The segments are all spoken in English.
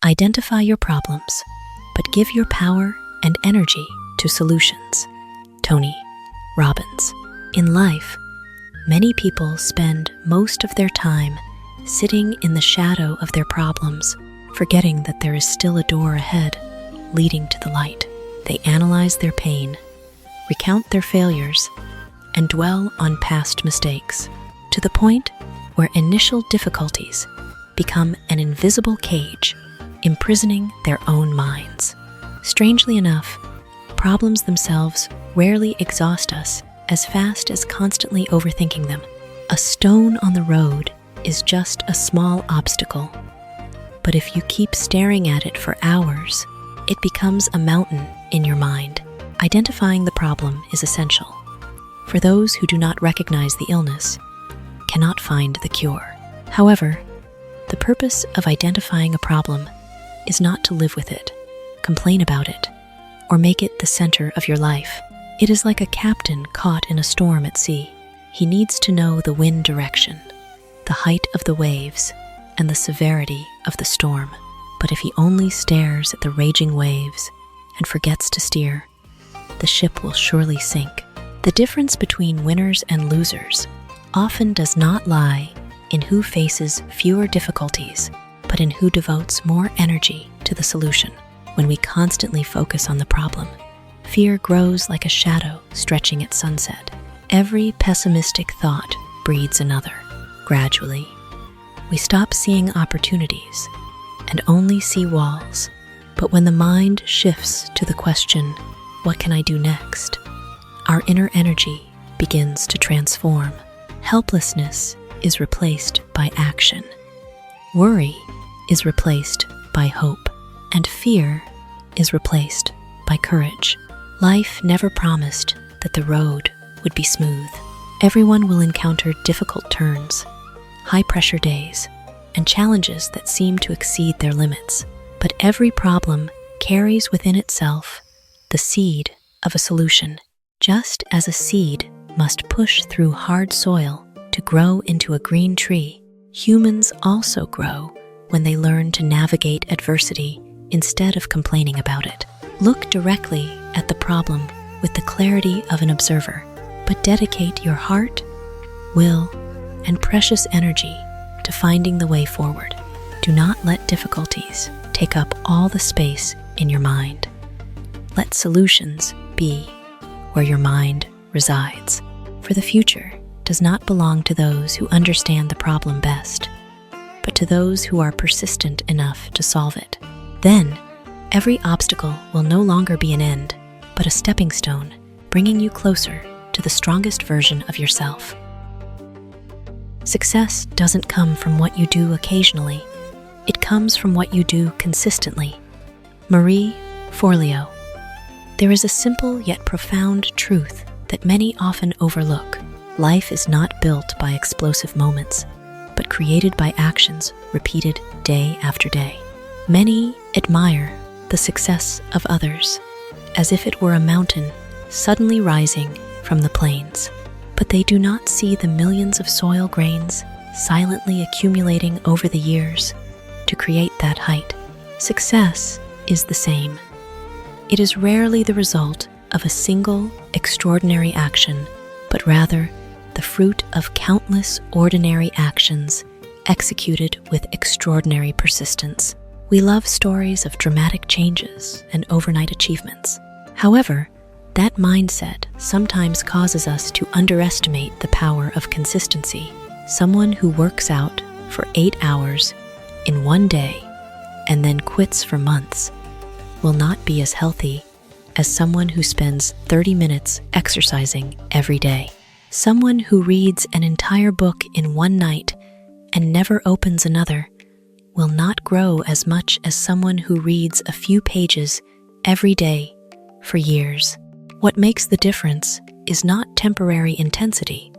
Identify your problems, but give your power and energy to solutions. Tony Robbins. In life, many people spend most of their time sitting in the shadow of their problems, forgetting that there is still a door ahead leading to the light. They analyze their pain, recount their failures, and dwell on past mistakes, to the point where initial difficulties become an invisible cage, imprisoning their own minds. Strangely enough, problems themselves rarely exhaust us as fast as constantly overthinking them. A stone on the road is just a small obstacle, but if you keep staring at it for hours, it becomes a mountain in your mind. Identifying the problem is essential, for those who do not recognize the illness cannot find the cure. However, the purpose of identifying a problem is not to live with it, complain about it, or make it the center of your life. It is like a captain caught in a storm at sea. He needs to know the wind direction, the height of the waves, and the severity of the storm. But if he only stares at the raging waves and forgets to steer, the ship will surely sink. The difference between winners and losers often does not lie in who faces fewer difficulties, but in who devotes more energy to the solution. When we constantly focus on the problem, fear grows like a shadow stretching at sunset. Every pessimistic thought breeds another. Gradually, we stop seeing opportunities and only see walls. But when the mind shifts to the question, what can I do next? Our inner energy begins to transform. Helplessness is replaced by action. Worry is replaced by hope. And fear is replaced by courage. Life never promised that the road would be smooth. Everyone will encounter difficult turns, high-pressure days, and challenges that seem to exceed their limits. But every problem carries within itself the seed of a solution. Just as a seed must push through hard soil to grow into a green tree, humans also grow when they learn to navigate adversity instead of complaining about it. Look directly at the problem with the clarity of an observer, but dedicate your heart, will, and precious energy to finding the way forward. Do not let difficulties take up all the space in your mind. Let solutions be where your mind resides. For the future does not belong to those who understand the problem best, but to those who are persistent enough to solve it. Then, every obstacle will no longer be an end, but a stepping stone, bringing you closer to the strongest version of yourself. Success doesn't come from what you do occasionally. It comes from what you do consistently. Marie Forleo. There is a simple yet profound truth that many often overlook. Life is not built by explosive moments, but created by actions repeated day after day. Many admire the success of others as if it were a mountain suddenly rising from the plains, but they do not see the millions of soil grains silently accumulating over the years to create that height. Success is the same. It is rarely the result of a single extraordinary action, but rather the fruit of countless ordinary actions executed with extraordinary persistence. We love stories of dramatic changes and overnight achievements. However, that mindset sometimes causes us to underestimate the power of consistency. Someone who works out for 8 hours in one day and then quits for months will not be as healthy as someone who spends 30 minutes exercising every day. Someone who reads an entire book in one night and never opens another will not grow as much as someone who reads a few pages every day for years. What makes the difference is not temporary intensity,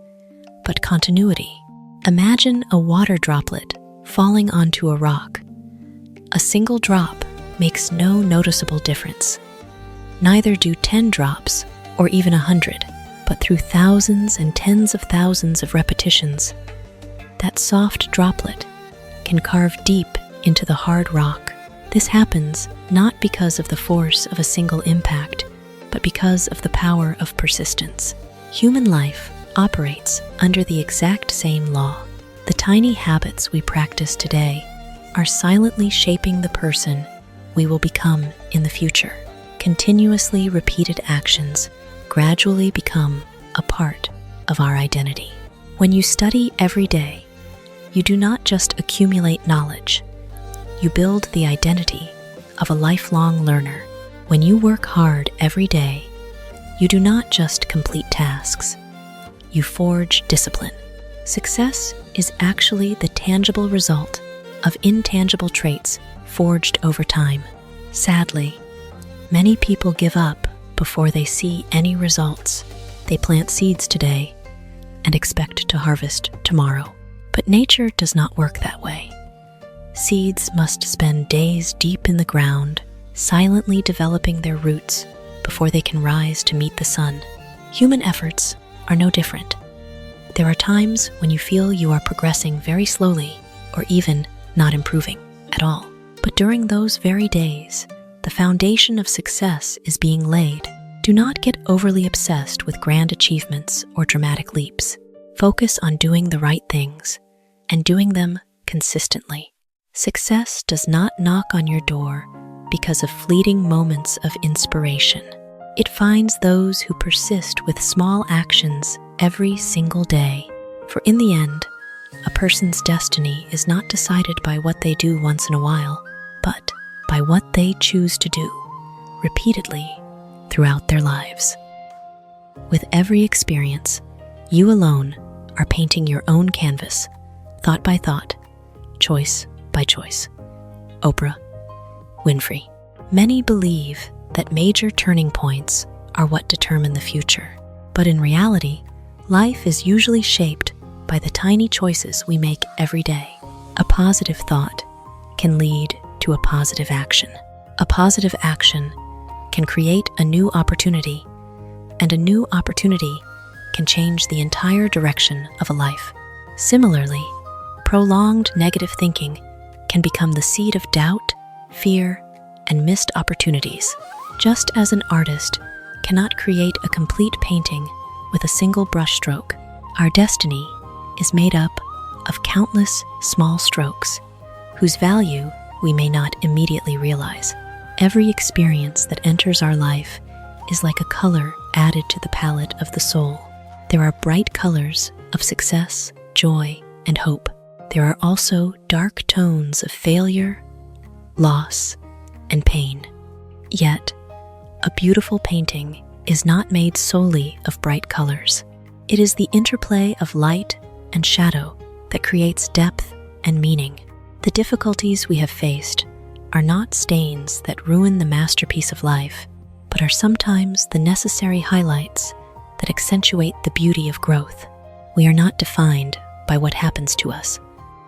but continuity. Imagine a water droplet falling onto a rock. A single drop makes no noticeable difference. Neither do 10 drops or even 100, but through thousands and tens of thousands of repetitions, that soft droplet can carve deep into the hard rock, This happens not because of the force of a single impact, but because of the power of persistence. Human life operates under the exact same law. The tiny habits we practice today are silently shaping the person we will become in the future. Continuously repeated actions gradually become a part of our identity. When you study every day, you do not just accumulate knowledge, you build the identity of a lifelong learner. When you work hard every day, you do not just complete tasks, you forge discipline. Success is actually the tangible result of intangible traits forged over time. Sadly, many people give up before they see any results. They plant seeds today and expect to harvest tomorrow. But nature does not work that way. Seeds must spend days deep in the ground, silently developing their roots before they can rise to meet the sun. Human efforts are no different. There are times when you feel you are progressing very slowly or even not improving at all. But during those very days, the foundation of success is being laid. Do not get overly obsessed with grand achievements or dramatic leaps. Focus on doing the right things and doing them consistently. Success does not knock on your door because of fleeting moments of inspiration. It finds those who persist with small actions every single day. For in the end, a person's destiny is not decided by what they do once in a while, but by what they choose to do repeatedly throughout their lives. With every experience, you alone are painting your own canvas, thought by thought, choice by choice. Oprah Winfrey. Many believe that major turning points are what determine the future. But in reality, life is usually shaped by the tiny choices we make every day. A positive thought can lead to a positive action. A positive action can create a new opportunity, and a new opportunity can change the entire direction of a life. Similarly, prolonged negative thinking can become the seed of doubt, fear, and missed opportunities. Just as an artist cannot create a complete painting with a single brushstroke, our destiny is made up of countless small strokes whose value we may not immediately realize. Every experience that enters our life is like a color added to the palette of the soul. There are bright colors of success, joy, and hope. There are also dark tones of failure, loss, and pain. Yet, a beautiful painting is not made solely of bright colors. It is the interplay of light and shadow that creates depth and meaning. The difficulties we have faced are not stains that ruin the masterpiece of life, but are sometimes the necessary highlights that accentuate the beauty of growth. We are not defined by what happens to us,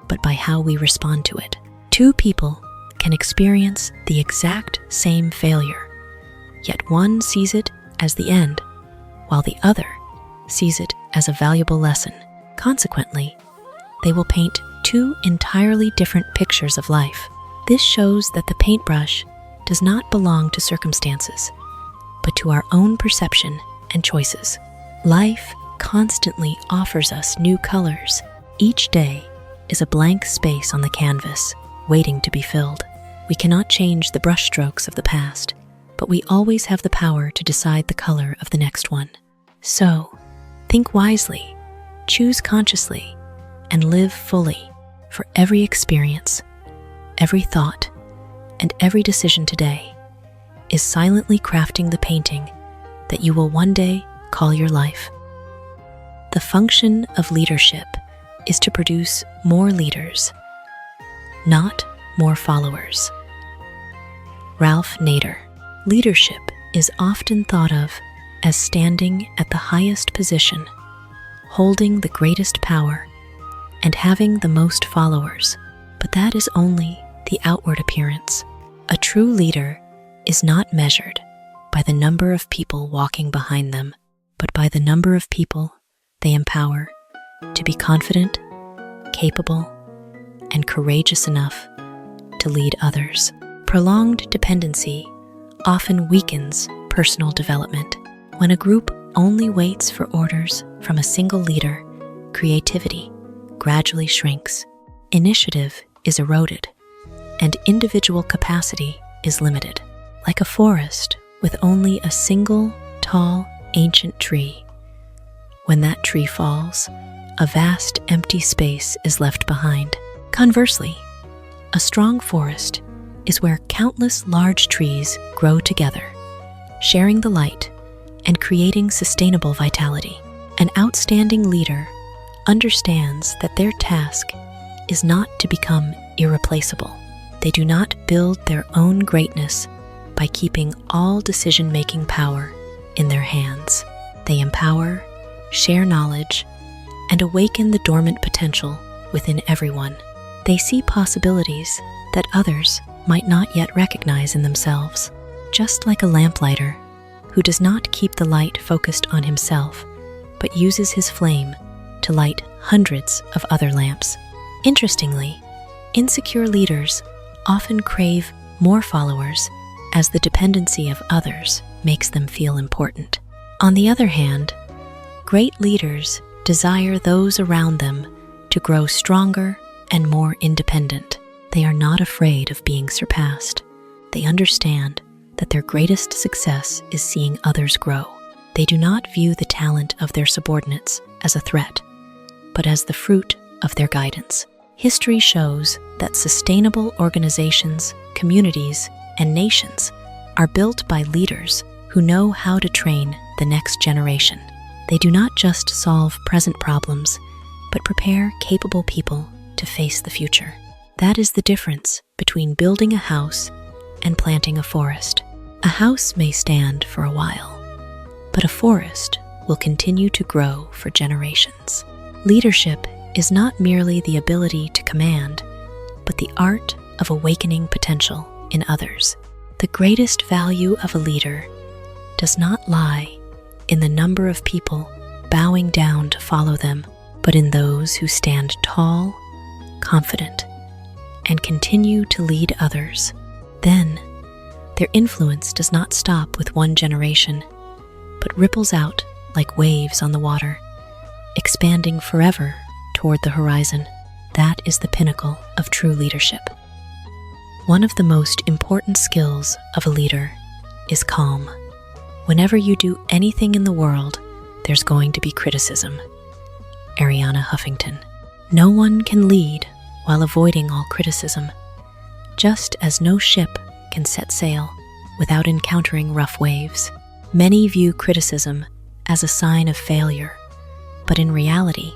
but by how we respond to it. Two people can experience the exact same failure, yet one sees it as the end, while the other sees it as a valuable lesson. Consequently, they will paint two entirely different pictures of life. This shows that the paintbrush does not belong to circumstances, but to our own perception and choices. Life constantly offers us new colors. Each day is a blank space on the canvas, waiting to be filled. We cannot change the brushstrokes of the past, but we always have the power to decide the color of the next one. So, think wisely, choose consciously, and live fully. For every experience, every thought, and every decision today is silently crafting the painting that you will one day call your life. The function of leadership is to produce more leaders, not more followers. Ralph Nader. Leadership is often thought of as standing at the highest position, holding the greatest power, and having the most followers. But that is only the outward appearance. A true leader is not measured by the number of people walking behind them, but by the number of people they empower to be confident, capable, and courageous enough to lead others. prolonged dependency often weakens personal development. When a group only waits for orders from a single leader, creativity gradually shrinks, initiative is eroded, and individual capacity is limited. Like a forest with only a single tall, ancient tree, when that tree falls, a vast empty space is left behind. Conversely, a strong forest is where countless large trees grow together, sharing the light and creating sustainable vitality. An outstanding leader understands that their task is not to become irreplaceable. They do not build their own greatness by keeping all decision-making power in their hands. They empower, share knowledge, and awaken the dormant potential within everyone. They see possibilities that others might not yet recognize in themselves. Just like a lamplighter who does not keep the light focused on himself, but uses his flame to light hundreds of other lamps. Interestingly, insecure leaders often crave more followers as the dependency of others makes them feel important. On the other hand, great leaders desire those around them to grow stronger and more independent. They are not afraid of being surpassed. They understand that their greatest success is seeing others grow. They do not view the talent of their subordinates as a threat, but as the fruit of their guidance. History shows that sustainable organizations, communities, and nations are built by leaders who know how to train the next generation. They do not just solve present problems, but prepare capable people to face the future. That is the difference between building a house and planting a forest. A house may stand for a while, but a forest will continue to grow for generations. Leadership is not merely the ability to command, but the art of awakening potential in others. The greatest value of a leader does not lie in the number of people bowing down to follow them, but in those who stand tall, confident, and continue to lead others. Then, their influence does not stop with one generation, but ripples out like waves on the water, expanding forever toward the horizon. That is the pinnacle of true leadership. One of the most important skills of a leader is calm. Whenever you do anything in the world, there's going to be criticism. Arianna Huffington. No one can lead while avoiding all criticism, just as no ship can set sail without encountering rough waves. Many view criticism as a sign of failure, but in reality,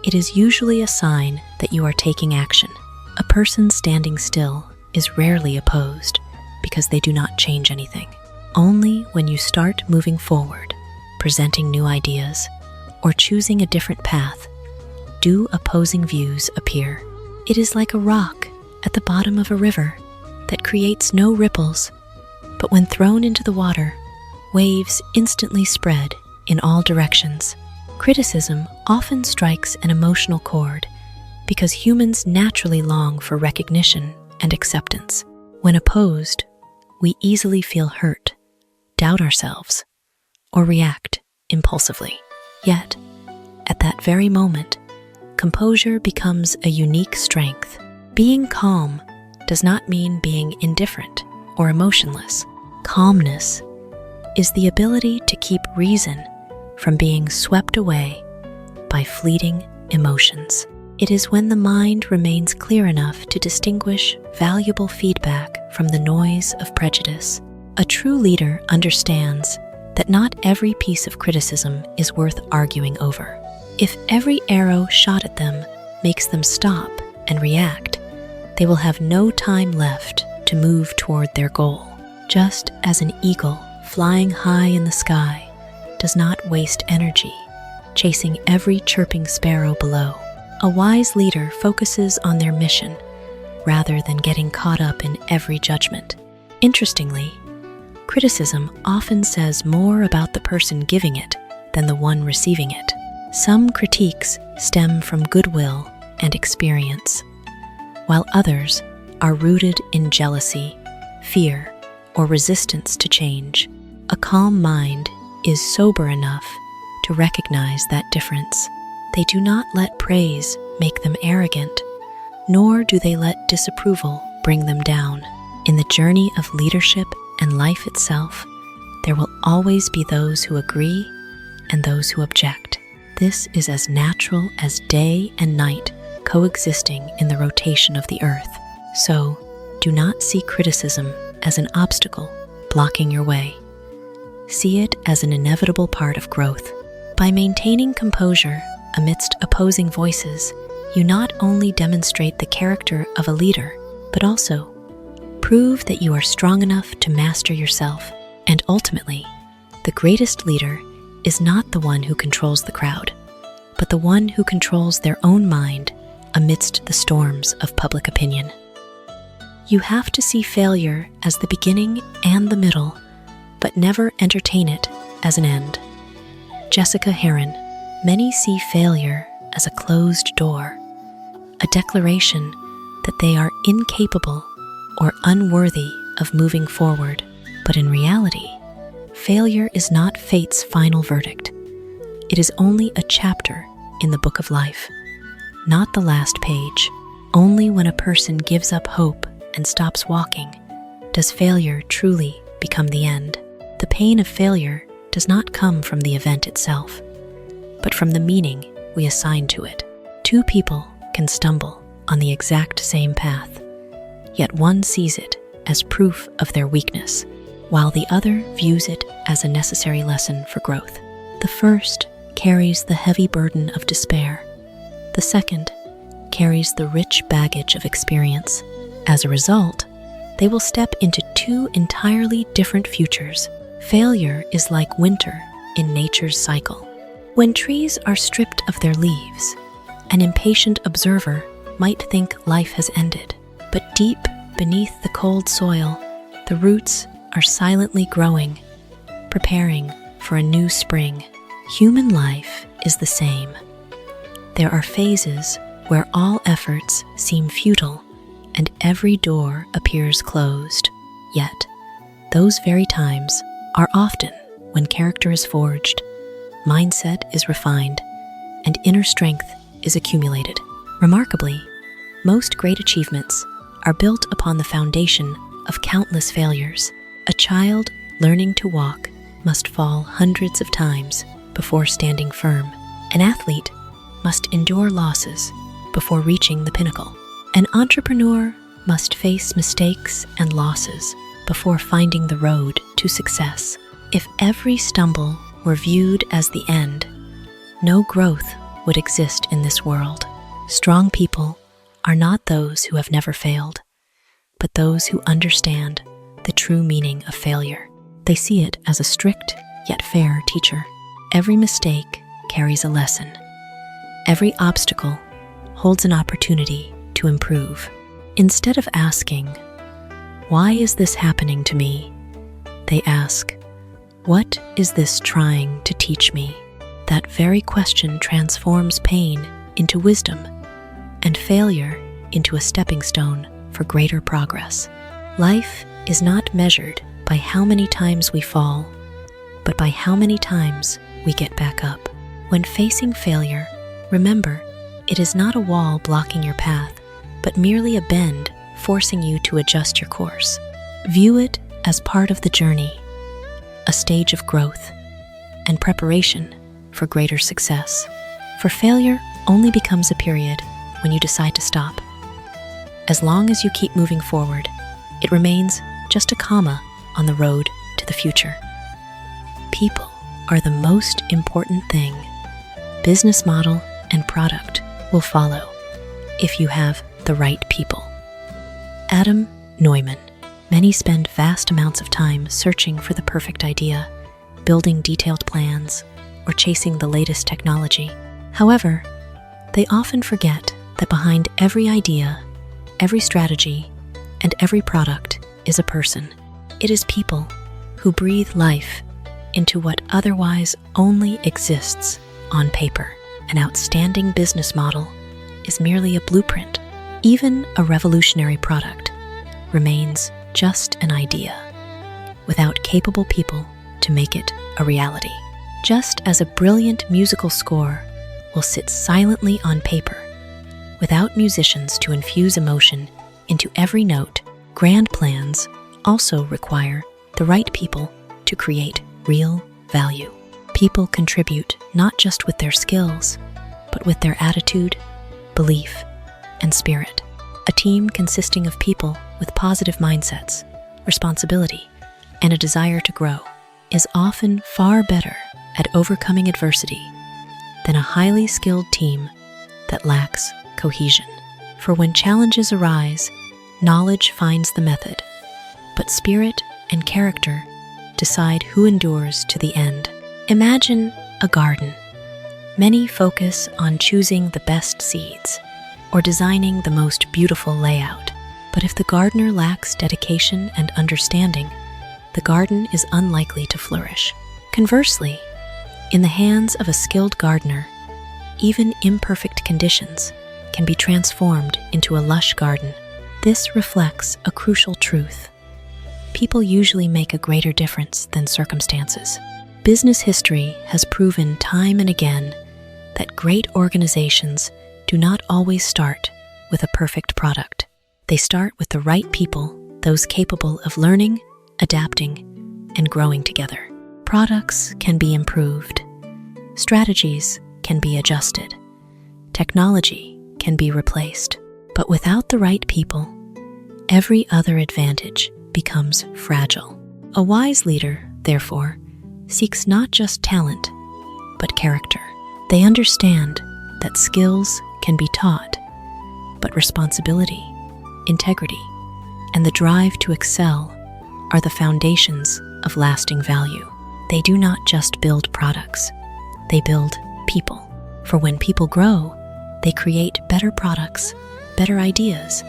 it is usually a sign that you are taking action. A person standing still is rarely opposed because they do not change anything. Only when you start moving forward, presenting new ideas, or choosing a different path, do opposing views appear. It is like a rock at the bottom of a river that creates no ripples, but when thrown into the water, waves instantly spread in all directions. Criticism often strikes an emotional chord because humans naturally long for recognition and acceptance. When opposed, we easily feel hurt, doubt ourselves, or react impulsively. Yet, at that very moment, composure becomes a unique strength. Being calm does not mean being indifferent or emotionless. Calmness is the ability to keep reason from being swept away by fleeting emotions. It is when the mind remains clear enough to distinguish valuable feedback from the noise of prejudice. A true leader understands that not every piece of criticism is worth arguing over. If every arrow shot at them makes them stop and react, they will have no time left to move toward their goal. Just as an eagle flying high in the sky does not waste energy chasing every chirping sparrow below, a wise leader focuses on their mission rather than getting caught up in every judgment. Interestingly, criticism often says more about the person giving it than the one receiving it. Some critiques stem from goodwill and experience, while others are rooted in jealousy fear, or resistance to change. A calm mind is sober enough to recognize that difference. They do not let praise make them arrogant, nor do they let disapproval bring them down. In the journey of leadership and life itself, there will always be those who agree and those who object. This is as natural as day and night coexisting in the rotation of the earth. So, do not see criticism as an obstacle blocking your way. See it as an inevitable part of growth. By maintaining composure amidst opposing voices, you not only demonstrate the character of a leader, but also prove that you are strong enough to master yourself. And ultimately, the greatest leader is not the one who controls the crowd, but the one who controls their own mind amidst the storms of public opinion. You have to see failure as the beginning and the middle, but never entertain it as an end. Jessica Herrin. Many see failure as a closed door, a declaration that they are incapable or unworthy of moving forward. But in reality, failure is not fate's final verdict. It is only a chapter in the book of life, not the last page. Only when a person gives up hope and stops walking does failure truly become the end. The pain of failure does not come from the event itself, but from the meaning we assign to it. Two people can stumble on the exact same path, yet one sees it as proof of their weakness, while the other views it as a necessary lesson for growth. The first carries the heavy burden of despair. The second carries the rich baggage of experience. As a result, they will step into two entirely different futures. Failure is like winter in nature's cycle. When trees are stripped of their leaves, an impatient observer might think life has ended. But deep beneath the cold soil, the roots are silently growing, preparing for a new spring. Human life is the same. There are phases where all efforts seem futile and every door appears closed. Yet, those very times are often when character is forged, mindset is refined, and inner strength is accumulated. Remarkably, most great achievements are built upon the foundation of countless failures. A child learning to walk must fall hundreds of times before standing firm. An athlete must endure losses before reaching the pinnacle. An entrepreneur must face mistakes and losses before finding the road to success. If every stumble were viewed as the end, no growth would exist in this world. Strong people are not those who have never failed, but those who understand the true meaning of failure. They see it as a strict yet fair teacher. Every mistake carries a lesson. Every obstacle holds an opportunity to improve. Instead of asking, "Why is this happening to me?" they ask, "What is this trying to teach me?" That very question transforms pain into wisdom and failure into a stepping stone for greater progress. Life is not measured by how many times we fall, but by how many times we get back up. When facing failure, remember, it is not a wall blocking your path, but merely a bend forcing you to adjust your course. View it as part of the journey, a stage of growth and preparation for greater success. For failure only becomes a period when you decide to stop. As long as you keep moving forward, it remains just a comma on the road to the future. People are the most important thing. Business model and product will follow if you have the right people. Adam Neumann. Many spend vast amounts of time searching for the perfect idea, building detailed plans, or chasing the latest technology. However, they often forget that behind every idea, every strategy, and every product is a person. It is people who breathe life into what otherwise only exists on paper. An outstanding business model is merely a blueprint. Even a revolutionary product remains just an idea, without capable people to make it a reality. Just as a brilliant musical score will sit silently on paper, without musicians to infuse emotion into every note, grand plans also require the right people to create real value. People contribute not just with their skills, but with their attitude, belief, and spirit. A team consisting of people with positive mindsets, responsibility, and a desire to grow is often far better at overcoming adversity than a highly skilled team that lacks cohesion. For when challenges arise, knowledge finds the method, but spirit and character decide who endures to the end. Imagine a garden. Many focus on choosing the best seeds or designing the most beautiful layout. But if the gardener lacks dedication and understanding, the garden is unlikely to flourish. Conversely, in the hands of a skilled gardener, even imperfect conditions can be transformed into a lush garden. This reflects a crucial truth. People usually make a greater difference than circumstances. Business history has proven time and again that great organizations do not always start with a perfect product. They start with the right people, those capable of learning, adapting, and growing together. Products can be improved. Strategies can be adjusted. Technology can be replaced. But without the right people, every other advantage becomes fragile. A wise leader, therefore, seeks not just talent, but character. They understand that skills can be taught, but responsibility, integrity, and the drive to excel are the foundations of lasting value. They do not just build products, they build people. For when people grow, they create better products, better ideas,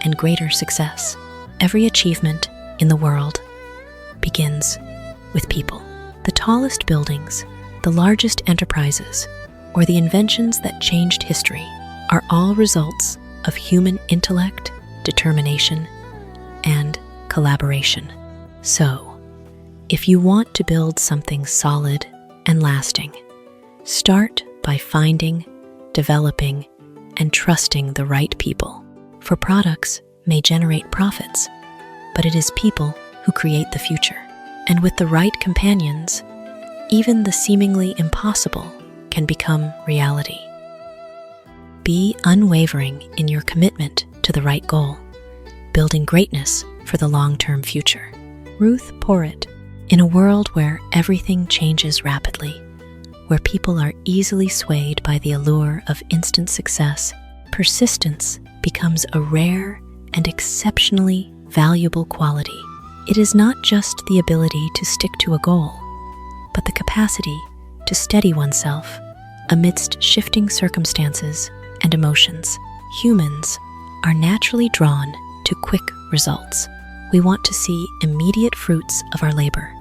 and greater success. Every achievement in the world begins with people. The tallest buildings, the largest enterprises, or the inventions that changed history are all results of human intellect, determination, and collaboration. So, if you want to build something solid and lasting, start by finding, developing, and trusting the right people. For products may generate profits, but it is people who create the future. And with the right companions, even the seemingly impossible can become reality. Be unwavering in your commitment to the right goal, building greatness for the long-term future. Ruth Porat. In a world where everything changes rapidly, where people are easily swayed by the allure of instant success, persistence becomes a rare and exceptionally valuable quality. It is not just the ability to stick to a goal, but the capacity to steady oneself amidst shifting circumstances and emotions. Humans are naturally drawn to quick results. We want to see immediate fruits of our labor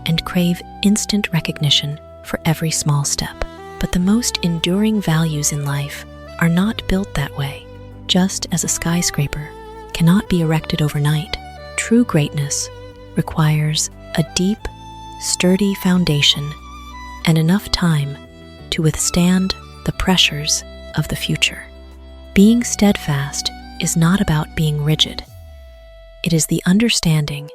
and crave instant recognition for every small step. But the most enduring values in life are not built that way. Just as a skyscraper cannot be erected overnight, true greatness requires a deep, sturdy foundation and enough time to withstand the pressures of the future. Being steadfast is not about being rigid. It is the understanding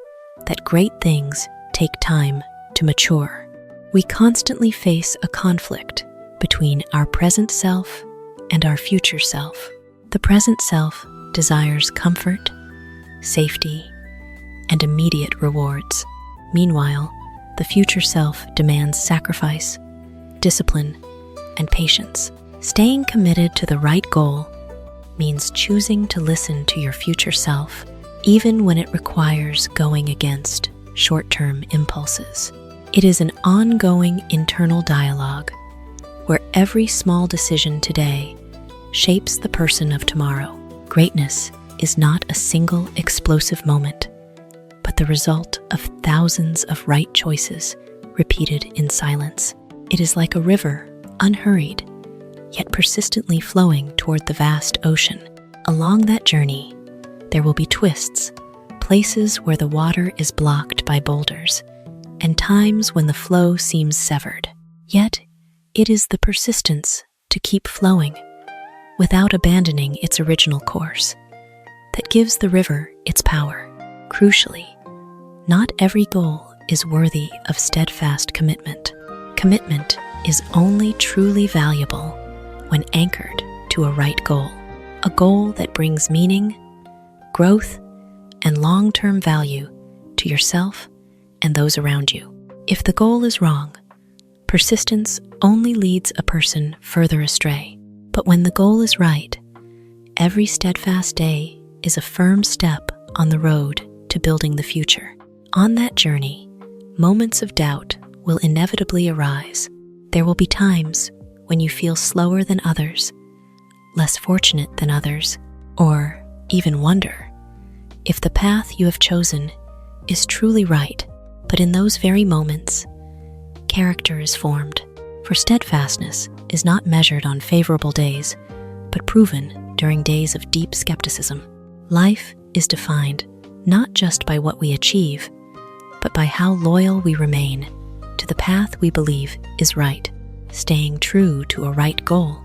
that great things take time to mature. We constantly face a conflict between our present self and our future self. The present self desires comfort, safety, and immediate rewards. Meanwhile, the future self demands sacrifice, discipline, and patience. Staying committed to the right goal means choosing to listen to your future self, even when it requires going against short-term impulses. It is an ongoing internal dialogue where every small decision today shapes the person of tomorrow. Greatness is not a single explosive moment, but the result of thousands of right choices repeated in silence. It is like a river, unhurried, yet persistently flowing toward the vast ocean. Along that journey, there will be twists, places where the water is blocked by boulders, and times when the flow seems severed. Yet, it is the persistence to keep flowing, without abandoning its original course, that gives the river its power. Crucially, not every goal is worthy of steadfast commitment. Commitment is only truly valuable when anchored to a right goal, a goal that brings meaning, growth, and long-term value to yourself and those around you. If the goal is wrong, persistence only leads a person further astray. But when the goal is right, every steadfast day is a firm step on the road to building the future. On that journey, moments of doubt will inevitably arise. There will be times when you feel slower than others, less fortunate than others, or even wonder if the path you have chosen is truly right. But in those very moments, character is formed, for steadfastness is not measured on favorable days, but proven during days of deep skepticism. Life is defined not just by what we achieve, but by how loyal we remain to the path we believe is right. Staying true to a right goal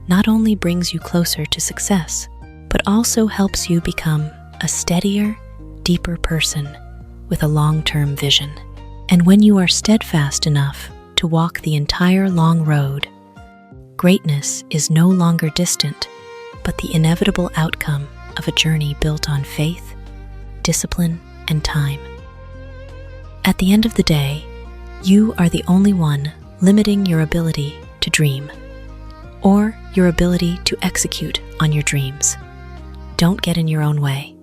not only brings you closer to success, but also helps you become a steadier, deeper person with a long-term vision. And when you are steadfast enough to walk the entire long road, greatness is no longer distant, but the inevitable outcome of a journey built on faith, discipline, and time. At the end of the day, you are the only one limiting your ability to dream, or your ability to execute on your dreams. Don't get in your own way.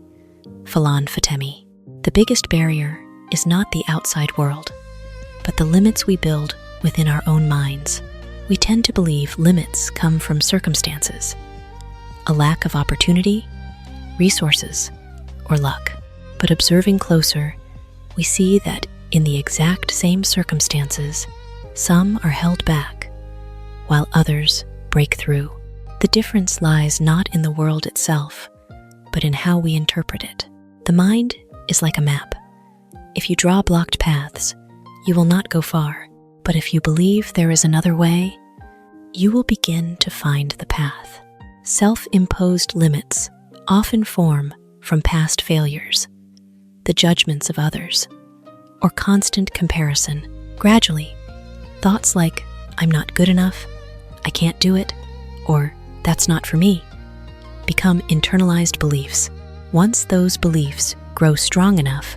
Falon Fatemi. The biggest barrier is not the outside world, but the limits we build within our own minds. We tend to believe limits come from circumstances, a lack of opportunity, resources, or luck. But observing closer, we see that in the exact same circumstances, some are held back, while others break through. The difference lies not in the world itself, but in how we interpret it. The mind is like a map. If you draw blocked paths, you will not go far. But if you believe there is another way, you will begin to find the path. Self-imposed limits often form from past failures, the judgments of others, or constant comparison. Gradually, thoughts like, "I'm not good enough," "I can't do it," or "that's not for me," become internalized beliefs. Once those beliefs grow strong enough,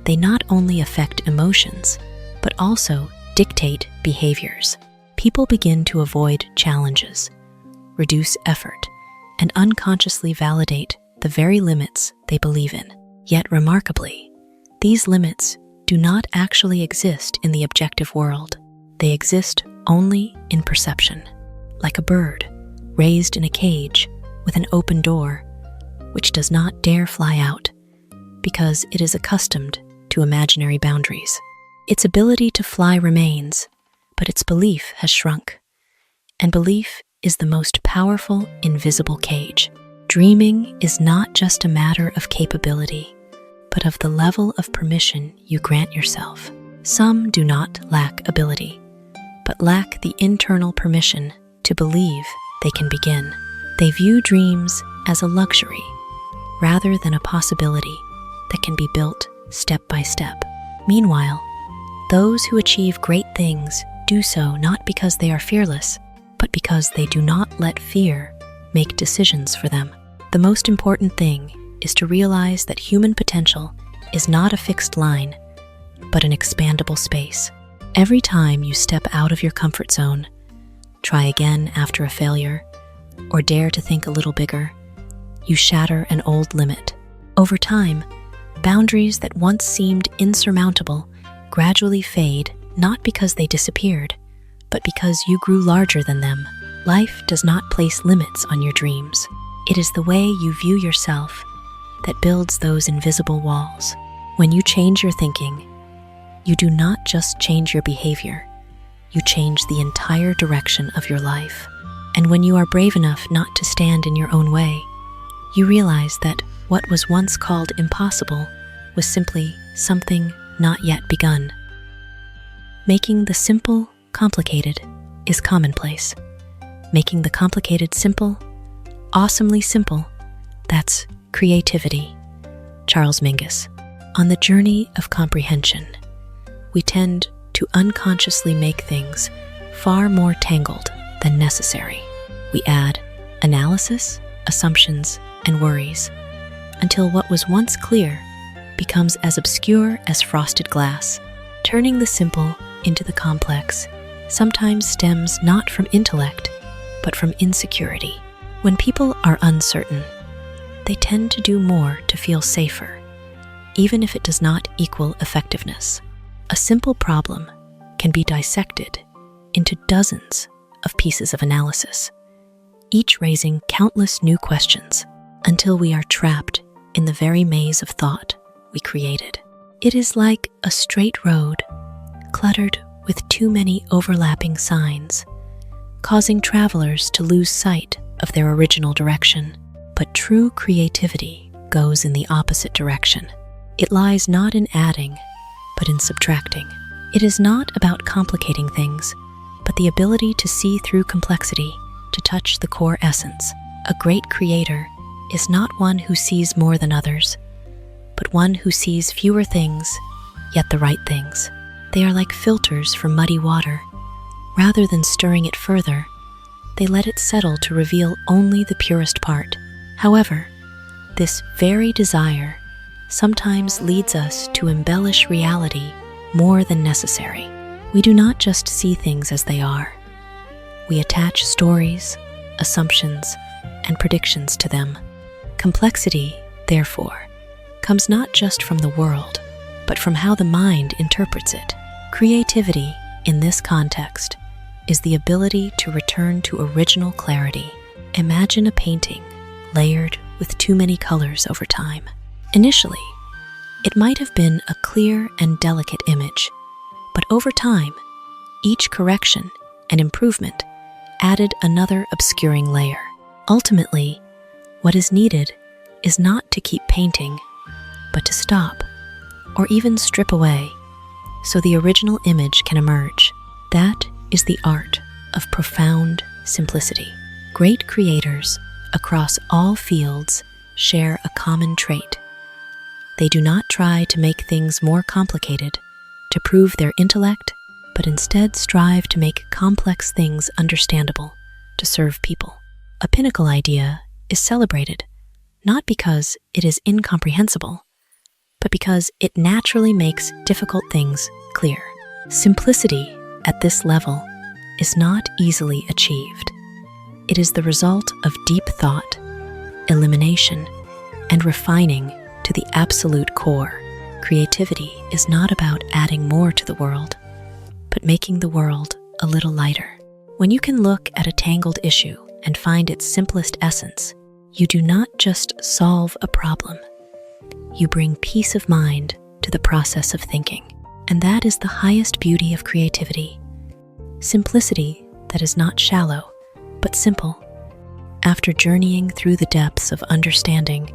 they not only affect emotions, but also dictate behaviors. People begin to avoid challenges, reduce effort, and unconsciously validate the very limits they believe in. Yet remarkably, these limits do not actually exist in the objective world. They exist only in perception, like a bird raised in a cage with an open door, which does not dare fly out because it is accustomed to imaginary boundaries. Its ability to fly remains, but its belief has shrunk. And belief is the most powerful invisible cage. Dreaming is not just a matter of capability, but of the level of permission you grant yourself. Some do not lack ability, but lack the internal permission to believe they can begin. They view dreams as a luxury rather than a possibility that can be built step by step. Meanwhile, those who achieve great things do so not because they are fearless, but because they do not let fear make decisions for them. The most important thing is to realize that human potential is not a fixed line, but an expandable space. Every time you step out of your comfort zone, try again after a failure, or dare to think a little bigger, you shatter an old limit. Over time, boundaries that once seemed insurmountable gradually fade, not because they disappeared, but because you grew larger than them. Life does not place limits on your dreams. It is the way you view yourself that builds those invisible walls. When you change your thinking, you do not just change your behavior, you change the entire direction of your life. And when you are brave enough not to stand in your own way, you realize that what was once called impossible was simply something not yet begun. Making the simple complicated is commonplace. Making the complicated simple, awesomely simple, that's creativity. Charles Mingus. On the journey of comprehension, we tend to unconsciously make things far more tangled than necessary. We add analysis, assumptions, and worries until what was once clear becomes as obscure as frosted glass. Turning the simple into the complex sometimes stems not from intellect, but from insecurity. When people are uncertain, they tend to do more to feel safer, even if it does not equal effectiveness. A simple problem can be dissected into dozens of pieces of analysis, each raising countless new questions until we are trapped in the very maze of thought we created. It is like a straight road cluttered with too many overlapping signs, causing travelers to lose sight of their original direction. But true creativity goes in the opposite direction. It lies not in adding, but in subtracting. It is not about complicating things, but the ability to see through complexity, to touch the core essence. A great creator is not one who sees more than others, but one who sees fewer things, yet the right things. They are like filters for muddy water. Rather than stirring it further, they let it settle to reveal only the purest part. However, this very desire sometimes leads us to embellish reality more than necessary. We do not just see things as they are. We attach stories, assumptions, and predictions to them. Complexity, therefore, comes not just from the world, but from how the mind interprets it. Creativity, in this context, is the ability to return to original clarity. Imagine a painting layered with too many colors over time. Initially, it might have been a clear and delicate image, but over time, each correction and improvement added another obscuring layer. Ultimately, what is needed is not to keep painting, but to stop, or even strip away, so the original image can emerge. That is the art of profound simplicity. Great creators across all fields share a common trait. They do not try to make things more complicated to prove their intellect, but instead strive to make complex things understandable to serve people. A pinnacle idea is celebrated not because it is incomprehensible, but because it naturally makes difficult things clear. Simplicity at this level is not easily achieved. It is the result of deep thought, elimination, and refining to the absolute core. Creativity is not about adding more to the world, but making the world a little lighter. When you can look at a tangled issue and find its simplest essence, you do not just solve a problem. You bring peace of mind to the process of thinking. And that is the highest beauty of creativity. Simplicity that is not shallow, but simple. After journeying through the depths of understanding,